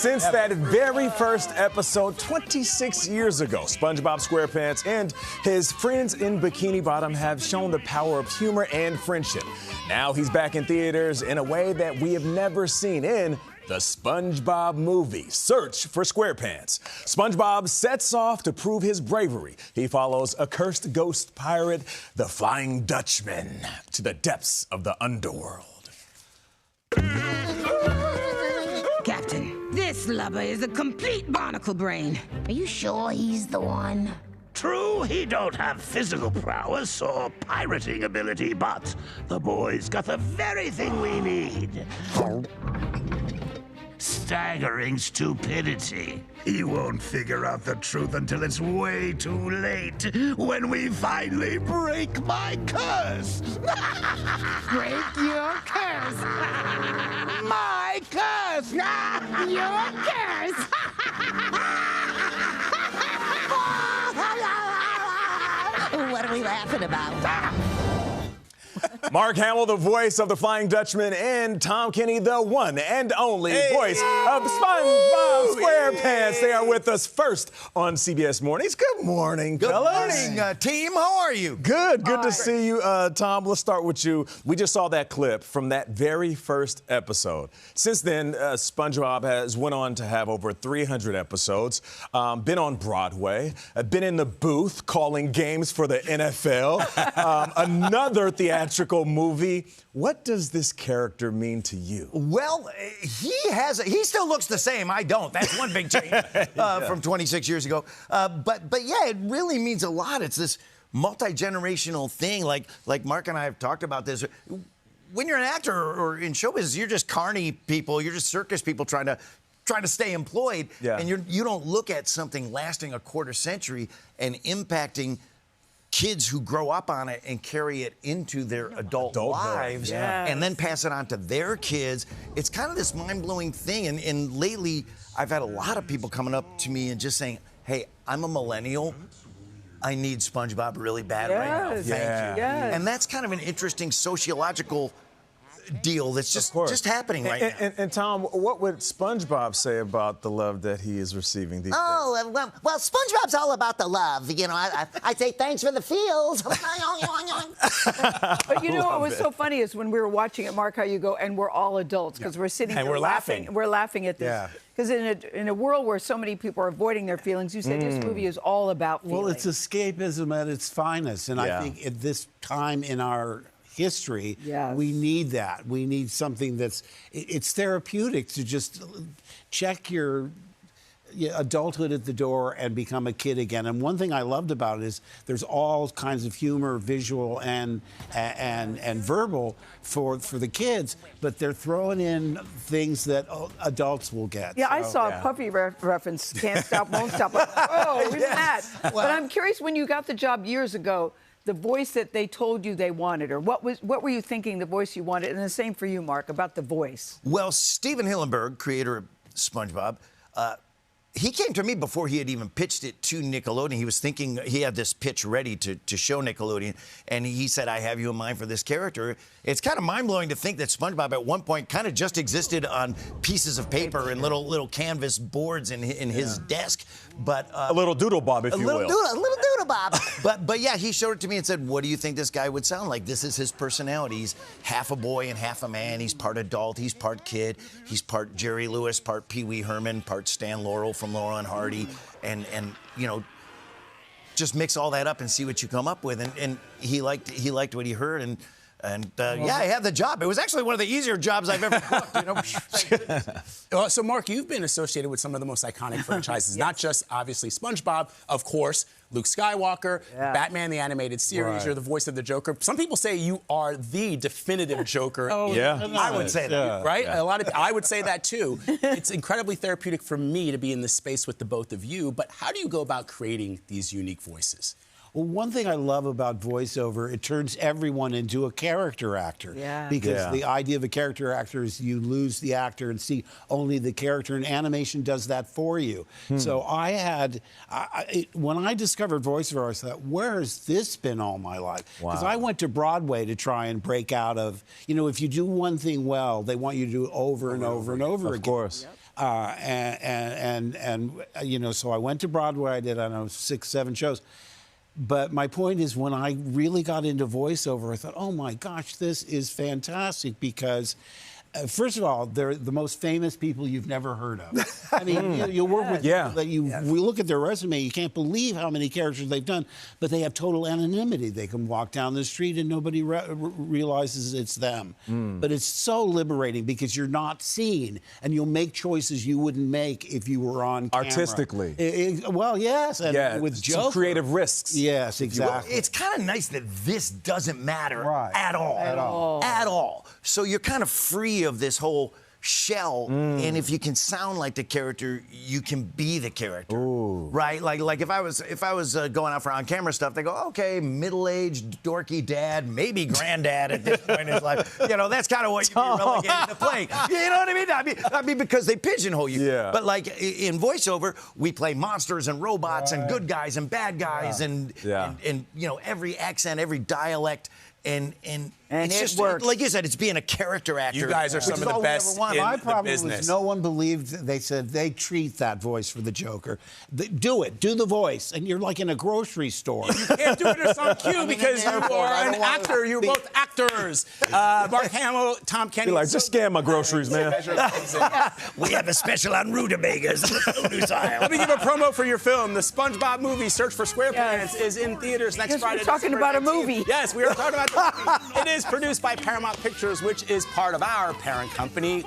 Since that very first episode 26 years ago, SpongeBob SquarePants and his friends in Bikini Bottom have shown the power of humor and friendship. Now he's back in theaters in a way that we have never seen in the SpongeBob Movie. Search for SquarePants. SpongeBob sets off to prove his bravery. He follows a cursed ghost pirate, the Flying Dutchman, to the depths of the underworld. Captain, this lubber is a complete barnacle brain. Are you sure he's the one? True, he don't have physical prowess or pirating ability, but the boy's got the very thing we need. Staggering stupidity. He won't figure out the truth until it's way too late, when we finally break my curse. Break your curse! My curse! Your curse! What are we laughing about? Mark Hamill, the voice of the Flying Dutchman, and Tom Kenny, the one and only voice of SpongeBob SquarePants. They are with us first on CBS Mornings. Good morning, fellas. Good morning, team. How are you? Good to see you, Tom. Let's start with you. We just saw that clip from that very first episode. Since then, SpongeBob has went on to have over 300 episodes, been on Broadway, been in the booth calling games for the NFL, another theatrical movie. What does this character mean to you? Well, he still looks the same. I don't. That's one big change from 26 years ago. But yeah, it really means a lot. It's this multi-generational thing. Like Mark and I have talked about this. When you're an actor or in show business, you're just carny people. You're just circus people trying to stay employed. Yeah. And you don't look at something lasting a quarter century and impacting kids who grow up on it and carry it into their adult lives and then pass it on to their kids. It's kind of this mind-blowing thing. And lately, I've had a lot of people coming up to me and just saying, hey, I'm a millennial. I need SpongeBob really bad right now. Thank you. Yes. And that's kind of an interesting sociological deal that's just happening right now. And Tom, what would SpongeBob say about the love that he is receiving these days? Oh, well, SpongeBob's all about the love. You know, I say thanks for the feels. But you know what was so funny is when we were watching it, Mark, how you go, and we're all adults, because we're sitting And here we're laughing. We're laughing at this. Because in a world where so many people are avoiding their feelings, you said this movie is all about feelings. Well, it's escapism at its finest. And I think at this time in our history, we need that. We need something it's therapeutic to just check your adulthood at the door and become a kid again. And one thing I loved about it is there's all kinds of humor, visual and verbal for the kids, but they're throwing in things that adults will get. Yeah, I saw a Puffy reference, Can't Stop, Won't Stop. Like, oh, isn't that? But I'm curious, when you got the job years ago, the voice that they told you they wanted, or what were you thinking the voice you wanted? And the same for you, Mark, about the voice. Well, Steven Hillenburg, creator of SpongeBob, he came to me before he had even pitched it to Nickelodeon. He was thinking, he had this pitch ready to show Nickelodeon, and he said, I have you in mind for this character. It's kind of mind-blowing to think that SpongeBob at one point kind of just existed on pieces of paper and little canvas boards in his desk. But a little doodle bob, if you will. A little doodle bob. But yeah, he showed it to me and said, what do you think this guy would sound like? This is his personality. He's half a boy and half a man. He's part adult. He's part kid. He's part Jerry Lewis, part Pee Wee Herman, part Stan Laurel from Laurel and Hardy. And you know, just mix all that up and see what you come up with. And he liked what he heard. And yeah, I had the job. It was actually one of the easier jobs I've ever booked, you know. So, Mark, you've been associated with some of the most iconic franchises, not just, obviously, SpongeBob, of course, Luke Skywalker, Batman the Animated Series, you're the voice of the Joker. Some people say you are the definitive Joker. I would say that. Right? A lot of I would say that, too. It's incredibly therapeutic for me to be in this space with the both of you, but how do you go about creating these unique voices? Well, one thing I love about voiceover, it turns everyone into a character actor. Because the idea of a character actor is you lose the actor and see only the character, and animation does that for you. So when I discovered voiceover, I thought, where has this been all my life? Because I went to Broadway to try and break out of, you know, if you do one thing well, they want you to do it over and over and over again. Of course. And you know, so I went to Broadway. I did, I don't know, 6, 7 shows. But my point is, when I really got into voiceover, I thought, oh my gosh, this is fantastic because, first of all, they're the most famous people you've never heard of. I mean, you work with people that we look at their resume, you can't believe how many characters they've done, but they have total anonymity. They can walk down the street and nobody realizes it's them. But it's so liberating because you're not seen, and you'll make choices you wouldn't make if you were on camera. Artistically. Well, yes, and with Joker. Some creative risks. Yes, exactly. It's kind of nice that this doesn't matter at all. At all. So you're kind of free of this whole shell, and if you can sound like the character, you can be the character. Right? Like if I was going out for on-camera stuff, they go, okay, middle-aged, dorky dad, maybe granddad at this point in his life. You know, that's kind of what you're relegated to playing. You know what I mean? I mean, because they pigeonhole you. Yeah. But like in voiceover, we play monsters and robots and good guys and bad guys and you know, every accent, every dialect. And it's just works. like you said, it's being a character actor. You guys are some of the best in My the problem business. was no one believed. They said they treat that voice for the Joker. Do it. Do the voice, and you're like in a grocery store. You can't do it on cue because you are an actor. You're both actors. Mark Hamill, Tom Kenny. Like, just scan my groceries, man. We have a special on rutabagas on the produce aisle. Let me give a promo for your film. The SpongeBob Movie, Search for SquarePants, is in theaters next Friday. We're talking about a movie. Yes, we are talking about the movie. It is produced by Paramount Pictures, which is part of our parent company.